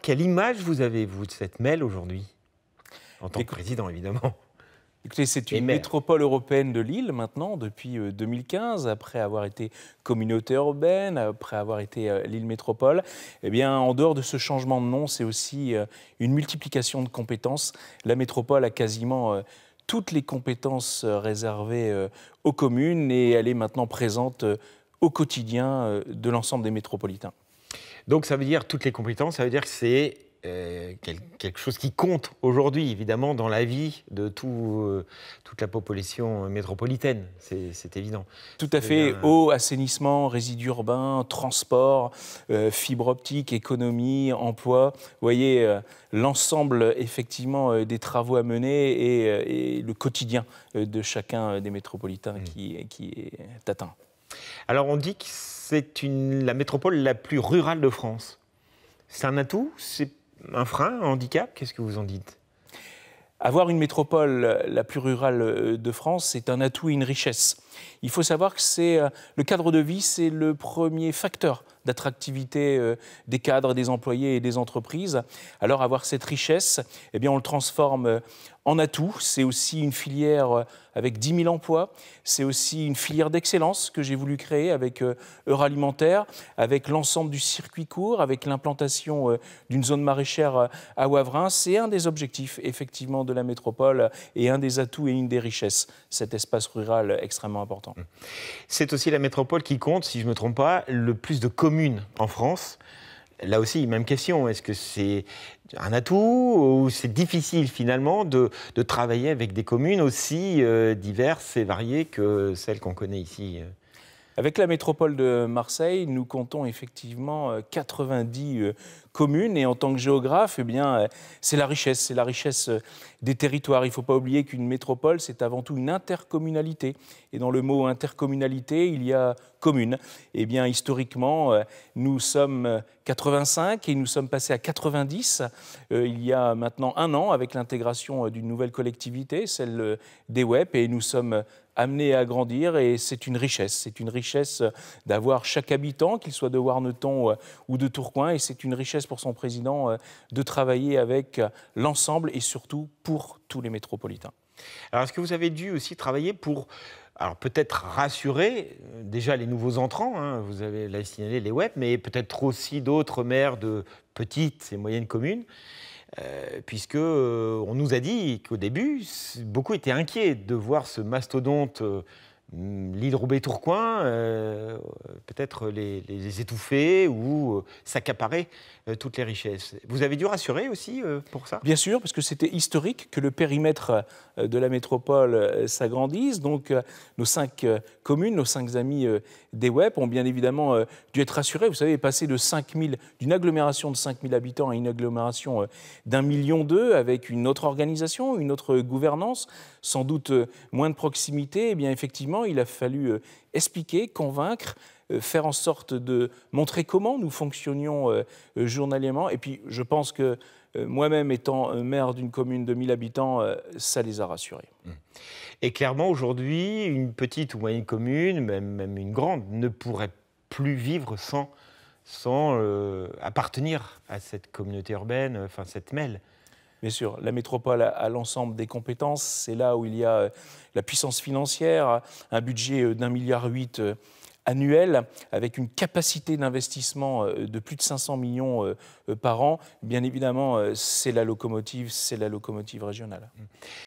quelle image vous avez, vous, de cette MEL aujourd'hui? En tant que président, évidemment. Écoutez, c'est Et une maire. métropole européenne de Lille maintenant, depuis 2015, après avoir été communauté urbaine, après avoir été Lille Métropole. Eh bien, en dehors de ce changement de nom, c'est aussi une multiplication de compétences. La métropole a quasiment toutes les compétences réservées aux communes et elle est maintenant présente au quotidien de l'ensemble des métropolitains. Donc ça veut dire toutes les compétences, ça veut dire que c'est quelque chose qui compte aujourd'hui, évidemment, dans la vie de toute la population métropolitaine, c'est évident. Tout à fait, eau, assainissement, résidus urbains, transport, fibre optique, économie, emploi. Vous voyez, l'ensemble effectivement des travaux à mener et le quotidien de chacun des métropolitains qui est atteint. Alors on dit que c'est la métropole la plus rurale de France. C'est un atout? C'est un frein, un handicap? Qu'est-ce que vous en dites? Avoir une métropole la plus rurale de France, c'est un atout et une richesse. Il faut savoir que le cadre de vie, c'est le premier facteur d'attractivité des cadres, des employés et des entreprises. Alors avoir cette richesse, eh bien, on le transforme en atout. C'est aussi une filière avec 10 000 emplois. C'est aussi une filière d'excellence que j'ai voulu créer avec Euralimentaire, avec l'ensemble du circuit court, avec l'implantation d'une zone maraîchère à Wavrin. C'est un des objectifs, effectivement, de la métropole et un des atouts et une des richesses, cet espace rural extrêmement important. C'est aussi la métropole qui compte, si je ne me trompe pas, le plus de communes en France. Là aussi, même question, est-ce que c'est un atout ou c'est difficile finalement de travailler avec des communes aussi diverses et variées que celles qu'on connaît ici? Avec la métropole de Marseille, nous comptons effectivement 90 communes et en tant que géographe, eh bien, c'est la richesse des territoires. Il ne faut pas oublier qu'une métropole, c'est avant tout une intercommunalité. Et dans le mot intercommunalité, il y a commune. Eh bien, historiquement, nous sommes 85 et nous sommes passés à 90 il y a maintenant un an avec l'intégration d'une nouvelle collectivité, celle des WEP, et nous sommes amenés à grandir et c'est une richesse d'avoir chaque habitant, qu'il soit de Warneton ou de Tourcoing, et c'est une richesse pour son président de travailler avec l'ensemble et surtout pour tous les métropolitains. Alors, est-ce que vous avez dû aussi travailler pour, alors peut-être rassurer déjà les nouveaux entrants, hein, vous avez signalé les WEP, mais peut-être aussi d'autres maires de petites et moyennes communes, puisque on nous a dit qu'au début, beaucoup étaient inquiets de voir ce mastodonte Lille-Roubaix-Tourcoing, peut-être les étouffer ou s'accaparer toutes les richesses. Vous avez dû rassurer aussi pour ça? Bien sûr, parce que c'était historique que le périmètre de la métropole s'agrandisse. Donc, nos 5 communes, nos 5 amis des WEP ont bien évidemment dû être rassurés. Vous savez, passer d'une agglomération de 5 000 habitants à une agglomération d'1,2 million, avec une autre organisation, une autre gouvernance, sans doute moins de proximité, eh bien effectivement, il a fallu expliquer, convaincre, faire en sorte de montrer comment nous fonctionnions journalièrement. Et puis, je pense que moi-même, étant maire d'une commune de 1 000 habitants, ça les a rassurés. Et clairement, aujourd'hui, une petite ou moyenne commune, même une grande, ne pourrait plus vivre sans appartenir à cette communauté urbaine, enfin cette MEL. Bien sûr, la métropole a l'ensemble des compétences. C'est là où il y a la puissance financière, un budget d'1,8 milliard annuel, avec une capacité d'investissement de plus de 500 millions par an. Bien évidemment, c'est la locomotive régionale.